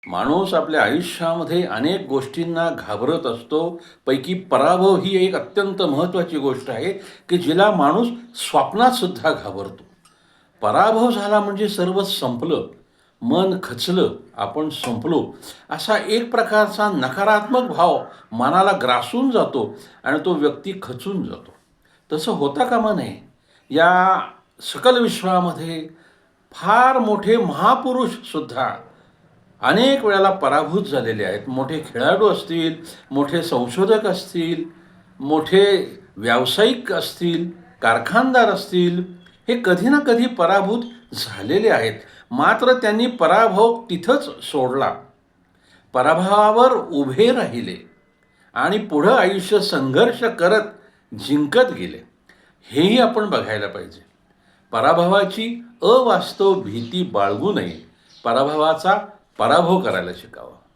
माणूस आपल्या आयुष्यामध्ये अनेक गोष्टींना घाबरत असतो. पैकी पराभव ही एक अत्यंत महत्त्वाची गोष्ट आहे, की जिला माणूस स्वप्नात सुद्धा घाबरतो. पराभव झाला म्हणजे सर्व संपलं, मन खचलं, आपण संपलो, असा एक प्रकारचा नकारात्मक भाव मनाला ग्रासून जातो आणि तो व्यक्ती खचून जातो. तसं होता कामा नये. या सकल विश्वामध्ये फार मोठे महापुरुषसुद्धा अनेक वेळेला पराभूत झालेले आहेत. मोठे खेळाडू असतील, मोठे संशोधक असतील, मोठे व्यावसायिक असतील, कारखानदार असतील, हे कधी ना कधी पराभूत झालेले आहेत. मात्र त्यांनी पराभव तिथंच सोडला. पराभवावर उभे राहिले आणि पुढं आयुष्य संघर्ष करत जिंकत गेले. हेही आपण बघायला पाहिजे. पराभवाची अवास्तव भीती बाळगू नये. पराभवाचा पराभव करायला शिकावं.